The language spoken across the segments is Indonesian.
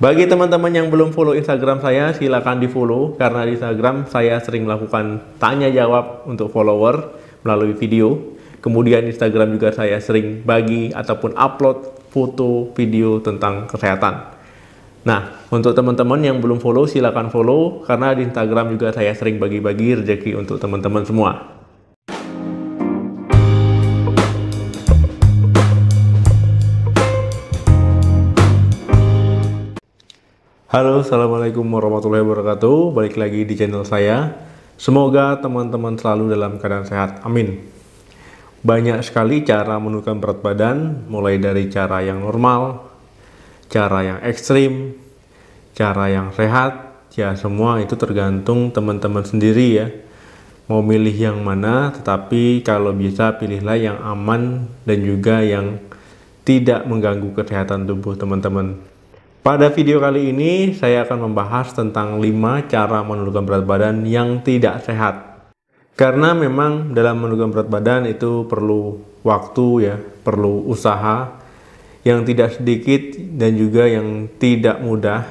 Bagi teman-teman yang belum follow Instagram saya, silakan di follow karena di Instagram saya sering melakukan tanya jawab untuk follower melalui video. Kemudian Instagram juga saya sering bagi ataupun upload foto video tentang kesehatan. Nah, untuk teman-teman yang belum follow, silakan follow karena di Instagram juga saya sering bagi-bagi rezeki untuk teman-teman semua. Halo, assalamualaikum warahmatullahi wabarakatuh. Balik lagi di channel saya. Semoga teman-teman selalu dalam keadaan sehat. Amin. Banyak sekali cara menurunkan berat badan, mulai dari cara yang normal, cara yang ekstrim, cara yang sehat. Ya, semua itu tergantung teman-teman sendiri ya. Mau milih yang mana, tetapi kalau bisa pilihlah yang aman dan juga yang tidak mengganggu kesehatan tubuh teman-teman. Pada video kali ini saya akan membahas tentang 5 cara menurunkan berat badan yang tidak sehat. Karena memang dalam menurunkan berat badan itu perlu waktu ya, perlu usaha yang tidak sedikit dan juga yang tidak mudah.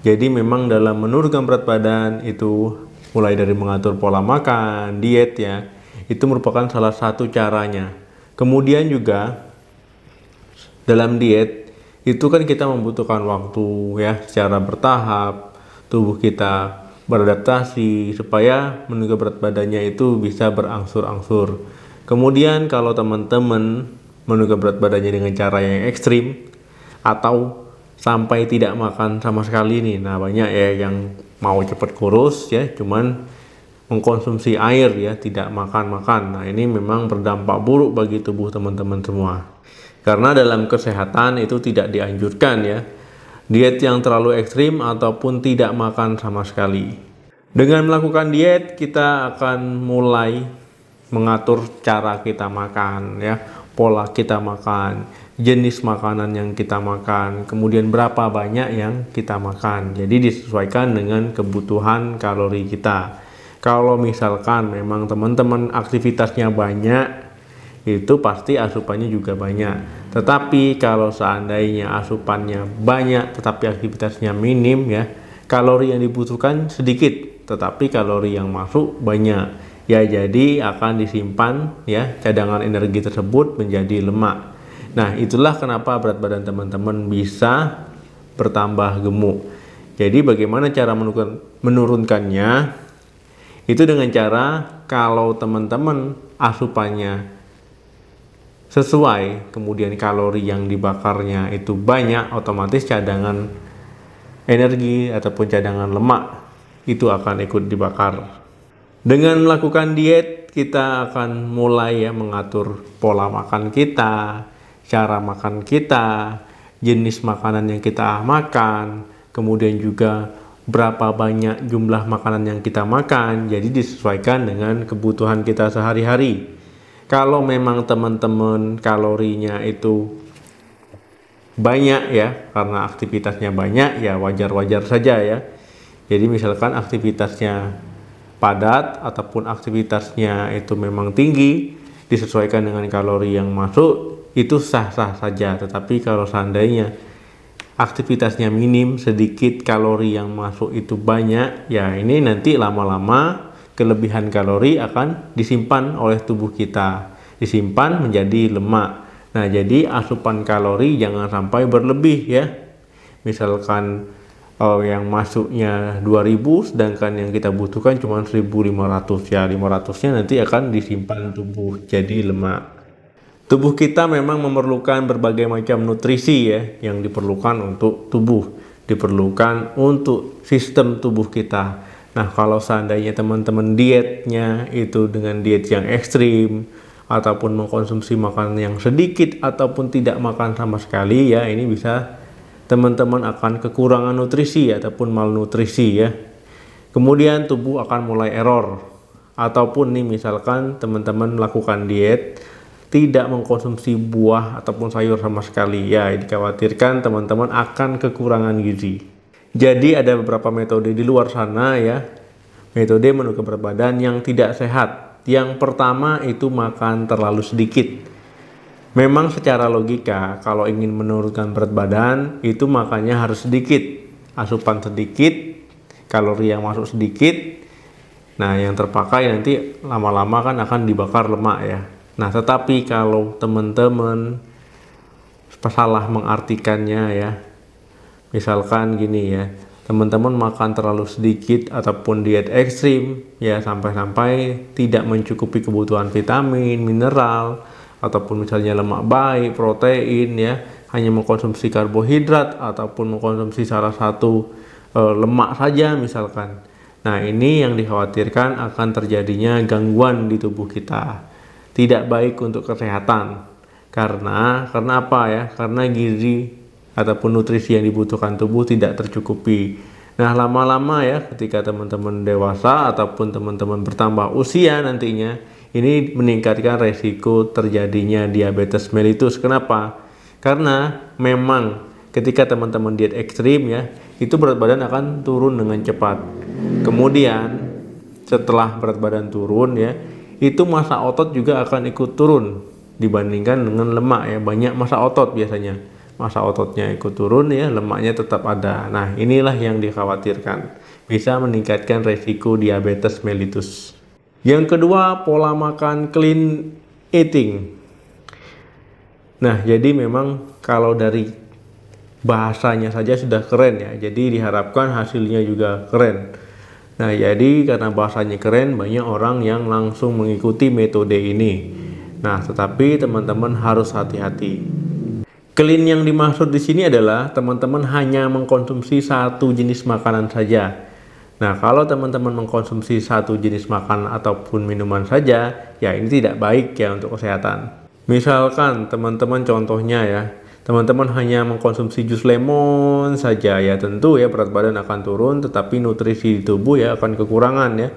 Jadi memang dalam menurunkan berat badan itu mulai dari mengatur pola makan, diet ya, itu merupakan salah satu caranya. Kemudian juga dalam diet itu kan kita membutuhkan waktu ya, secara bertahap tubuh kita beradaptasi supaya menurunkan berat badannya itu bisa berangsur-angsur. Kemudian kalau teman-teman menurunkan berat badannya dengan cara yang ekstrim atau sampai tidak makan sama sekali nih, nah banyak ya yang mau cepat kurus ya, cuman mengkonsumsi air ya, tidak makan-makan. Nah ini memang berdampak buruk bagi tubuh teman-teman semua. Karena dalam kesehatan itu tidak dianjurkan ya, diet yang terlalu ekstrim ataupun tidak makan sama sekali. Dengan melakukan diet, kita akan mulai mengatur cara kita makan ya, pola kita makan, jenis makanan yang kita makan, kemudian berapa banyak yang kita makan. Jadi disesuaikan dengan kebutuhan kalori kita. Kalau misalkan memang teman-teman aktivitasnya banyak, itu pasti asupannya juga banyak. Tetapi kalau seandainya asupannya banyak tetapi aktivitasnya minim ya, kalori yang dibutuhkan sedikit tetapi kalori yang masuk banyak ya, jadi akan disimpan ya cadangan energi tersebut menjadi lemak. Nah itulah kenapa berat badan teman-teman bisa bertambah gemuk. Jadi bagaimana cara menurunkannya? Itu dengan cara kalau teman-teman asupannya sesuai, kemudian kalori yang dibakarnya itu banyak, otomatis cadangan energi ataupun cadangan lemak itu akan ikut dibakar. Dengan melakukan diet, kita akan mulai ya mengatur pola makan kita, cara makan kita, jenis makanan yang kita makan, kemudian juga berapa banyak jumlah makanan yang kita makan. Jadi disesuaikan dengan kebutuhan kita sehari-hari. Kalau memang teman-teman kalorinya itu banyak ya, karena aktivitasnya banyak ya wajar-wajar saja ya. Jadi misalkan aktivitasnya padat ataupun aktivitasnya itu memang tinggi, disesuaikan dengan kalori yang masuk, itu sah-sah saja. Tetapi kalau seandainya aktivitasnya minim, sedikit kalori yang masuk itu banyak, ya ini nanti lama-lama kelebihan kalori akan disimpan oleh tubuh kita, disimpan menjadi lemak. Nah jadi asupan kalori jangan sampai berlebih ya. Misalkan yang masuknya 2000 sedangkan yang kita butuhkan cuma 1500 ya, 500-nya nanti akan disimpan tubuh jadi lemak. Tubuh kita memang memerlukan berbagai macam nutrisi ya yang diperlukan untuk tubuh, diperlukan untuk sistem tubuh kita. Nah kalau seandainya teman-teman dietnya itu dengan diet yang ekstrim ataupun mengkonsumsi makanan yang sedikit ataupun tidak makan sama sekali ya, ini bisa teman-teman akan kekurangan nutrisi ataupun malnutrisi ya. Kemudian tubuh akan mulai error. Ataupun nih misalkan teman-teman melakukan diet tidak mengkonsumsi buah ataupun sayur sama sekali ya, dikhawatirkan teman-teman akan kekurangan gizi. Jadi ada beberapa metode di luar sana ya, metode menurunkan berat badan yang tidak sehat. Yang pertama itu makan terlalu sedikit. Memang secara logika kalau ingin menurunkan berat badan itu makannya harus sedikit. asupan sedikit, kalori yang masuk sedikit. Nah, yang terpakai nanti lama-lama kan akan dibakar lemak ya. Nah, tetapi kalau teman-teman salah mengartikannya ya, misalkan gini ya, teman-teman makan terlalu sedikit ataupun diet ekstrim ya, sampai-sampai tidak mencukupi kebutuhan vitamin, mineral, ataupun misalnya lemak baik, protein ya, hanya mengkonsumsi karbohidrat ataupun mengkonsumsi salah satu lemak saja misalkan. Nah, ini yang dikhawatirkan akan terjadinya gangguan di tubuh kita. Tidak baik untuk kesehatan. Karena apa ya? Karena gizi ataupun nutrisi yang dibutuhkan tubuh tidak tercukupi. Nah, lama-lama ya, ketika teman-teman dewasa ataupun teman-teman bertambah usia nantinya, ini meningkatkan resiko terjadinya diabetes mellitus. Kenapa? Karena memang ketika teman-teman diet ekstrim ya, itu berat badan akan turun dengan cepat. Kemudian setelah berat badan turun ya, itu massa otot juga akan ikut turun dibandingkan dengan lemak ya. Banyak massa otot biasanya, massa ototnya ikut turun ya, lemaknya tetap ada. Nah, inilah yang dikhawatirkan, bisa meningkatkan resiko diabetes mellitus. Yang kedua, pola makan clean eating. Nah, jadi memang kalau dari bahasanya saja sudah keren ya, jadi diharapkan hasilnya juga keren. Nah, jadi karena bahasanya keren, banyak orang yang langsung mengikuti metode ini. Nah, tetapi teman-teman harus hati-hati. Clean yang dimaksud di sini adalah teman-teman hanya mengkonsumsi satu jenis makanan saja. Nah, kalau teman-teman mengkonsumsi satu jenis makanan ataupun minuman saja, ya ini tidak baik ya untuk kesehatan. Misalkan teman-teman contohnya ya, teman-teman hanya mengkonsumsi jus lemon saja, ya tentu ya berat badan akan turun, tetapi nutrisi di tubuh ya akan kekurangan ya.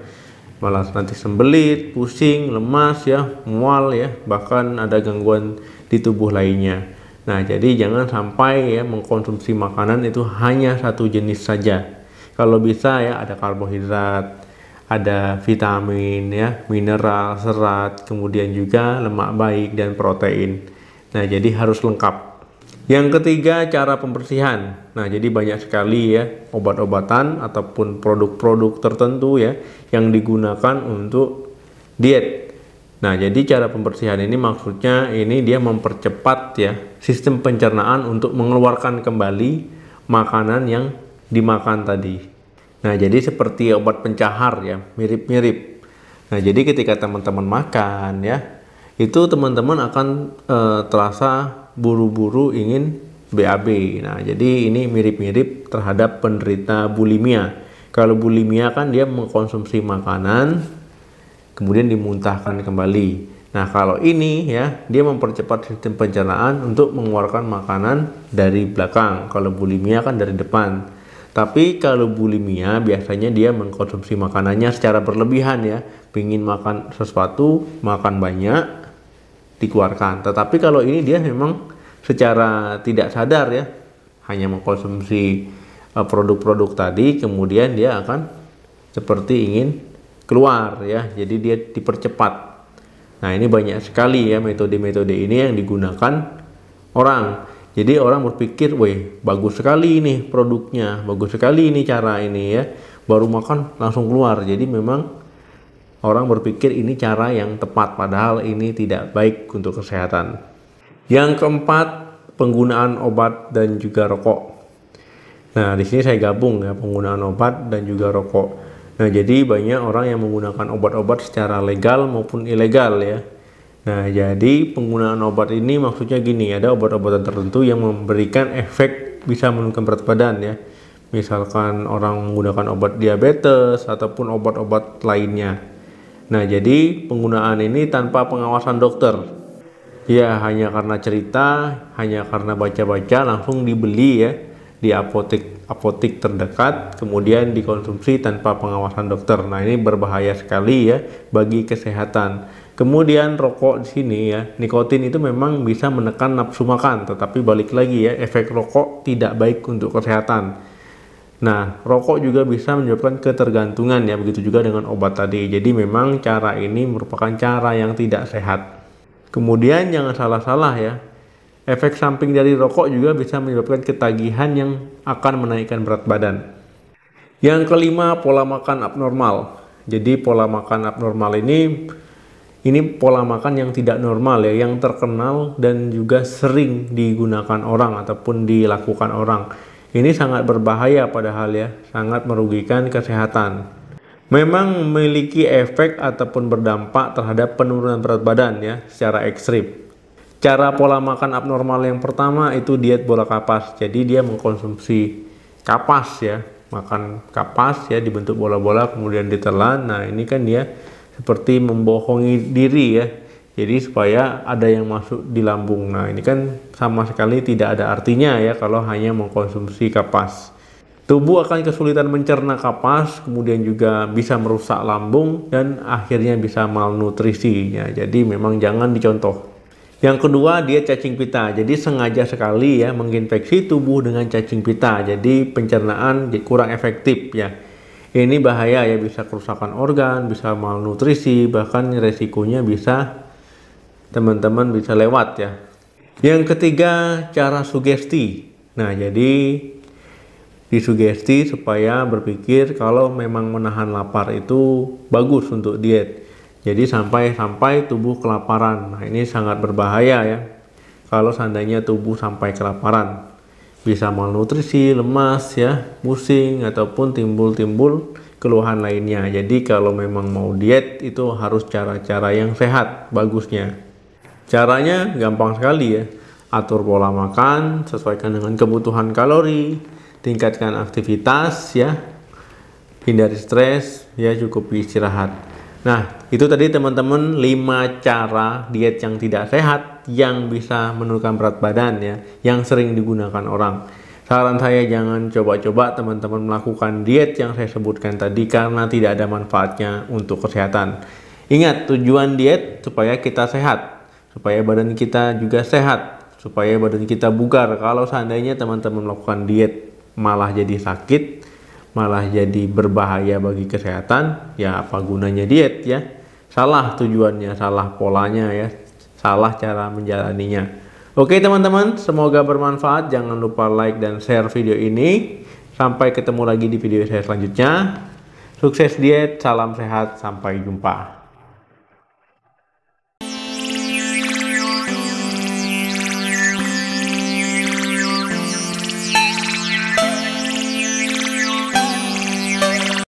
Malah nanti sembelit, pusing, lemas ya, mual ya, bahkan ada gangguan di tubuh lainnya. Nah, jadi jangan sampai ya mengkonsumsi makanan itu hanya satu jenis saja. Kalau bisa ya ada karbohidrat, ada vitamin ya, mineral, serat, kemudian juga lemak baik dan protein. Nah, jadi harus lengkap. Yang ketiga, cara pembersihan. Nah, jadi banyak sekali ya obat-obatan ataupun produk-produk tertentu ya yang digunakan untuk diet. Nah, jadi cara pembersihan ini maksudnya ini dia mempercepat ya sistem pencernaan untuk mengeluarkan kembali makanan yang dimakan tadi. Nah, jadi seperti obat pencahar ya, mirip-mirip. Nah, jadi ketika teman-teman makan ya, itu teman-teman akan terasa buru-buru ingin BAB. Nah, jadi ini mirip-mirip terhadap penderita bulimia. Kalau bulimia kan dia mengkonsumsi makanan kemudian dimuntahkan kembali. Nah, kalau ini ya dia mempercepat sistem pencernaan untuk mengeluarkan makanan dari belakang. Kalau bulimia kan dari depan. Tapi kalau bulimia biasanya dia mengkonsumsi makanannya secara berlebihan ya. Pingin makan sesuatu, makan banyak, dikeluarkan. Tetapi kalau ini dia memang secara tidak sadar ya, hanya mengkonsumsi produk-produk tadi, kemudian dia akan seperti ingin keluar ya, jadi dia dipercepat. Nah, ini banyak sekali ya metode-metode ini yang digunakan orang. Jadi orang berpikir, weh bagus sekali ini produknya, bagus sekali ini cara ini ya, baru makan langsung keluar. Jadi memang orang berpikir ini cara yang tepat, padahal ini tidak baik untuk kesehatan. Yang keempat, penggunaan obat dan juga rokok. Nah, di sini saya gabung ya, penggunaan obat dan juga rokok. Nah, jadi banyak orang yang menggunakan obat-obat secara legal maupun ilegal ya. Nah, jadi penggunaan obat ini maksudnya gini, ada obat-obatan tertentu yang memberikan efek bisa menurunkan berat badan ya. Misalkan orang menggunakan obat diabetes ataupun obat-obat lainnya. Nah, jadi penggunaan ini tanpa pengawasan dokter. Ya, hanya karena cerita, hanya karena baca-baca langsung dibeli ya di apotek terdekat, kemudian dikonsumsi tanpa pengawasan dokter. Nah, ini berbahaya sekali ya bagi kesehatan. Kemudian rokok di sini ya, nikotin itu memang bisa menekan nafsu makan, tetapi balik lagi ya, efek rokok tidak baik untuk kesehatan. Nah, rokok juga bisa menyebabkan ketergantungan ya, begitu juga dengan obat tadi. Jadi memang cara ini merupakan cara yang tidak sehat. Kemudian jangan salah-salah ya, Efek samping dari rokok juga bisa menyebabkan ketagihan yang akan menaikkan berat badan. Yang kelima, pola makan abnormal. Jadi pola makan abnormal ini pola makan yang tidak normal ya, yang terkenal dan juga sering digunakan orang ataupun dilakukan orang. Ini sangat berbahaya padahal ya, sangat merugikan kesehatan. Memang memiliki efek ataupun berdampak terhadap penurunan berat badan ya secara ekstrim. Cara pola makan abnormal yang pertama itu diet bola kapas. Jadi dia mengkonsumsi kapas ya, makan kapas ya dibentuk bola-bola kemudian ditelan. Nah ini kan dia seperti membohongi diri ya. Jadi supaya ada yang masuk di lambung. Nah ini kan sama sekali tidak ada artinya ya kalau hanya mengkonsumsi kapas. Tubuh akan kesulitan mencerna kapas, kemudian juga bisa merusak lambung dan akhirnya bisa malnutrisi ya. Jadi memang jangan dicontoh. Yang kedua, diet cacing pita. Jadi sengaja sekali ya menginfeksi tubuh dengan cacing pita. Jadi pencernaan kurang efektif ya. Ini bahaya ya, bisa kerusakan organ, bisa malnutrisi, bahkan resikonya bisa teman-teman bisa lewat ya. Yang ketiga, cara sugesti. Nah, jadi disugesti supaya berpikir kalau memang menahan lapar itu bagus untuk diet. Jadi sampai tubuh kelaparan. Nah, ini sangat berbahaya ya. Kalau seandainya tubuh sampai kelaparan, bisa malnutrisi, lemas ya, pusing ataupun timbul keluhan lainnya. Jadi kalau memang mau diet itu harus cara-cara yang sehat bagusnya. Caranya gampang sekali ya. Atur pola makan, sesuaikan dengan kebutuhan kalori, tingkatkan aktivitas ya. Hindari stres ya, cukup istirahat. Nah, itu tadi teman-teman 5 cara diet yang tidak sehat yang bisa menurunkan berat badan ya, yang sering digunakan orang. Saran saya jangan coba-coba teman-teman melakukan diet yang saya sebutkan tadi karena tidak ada manfaatnya untuk kesehatan. Ingat, tujuan diet supaya kita sehat, supaya badan kita juga sehat, supaya badan kita bugar. Kalau seandainya teman-teman melakukan diet malah jadi sakit, malah jadi berbahaya bagi kesehatan, ya apa gunanya diet ya? Salah tujuannya, salah polanya ya, salah cara menjalaninya. Oke teman-teman, semoga bermanfaat. Jangan lupa like dan share video ini. Sampai ketemu lagi di video saya selanjutnya. Sukses diet, salam sehat, sampai jumpa.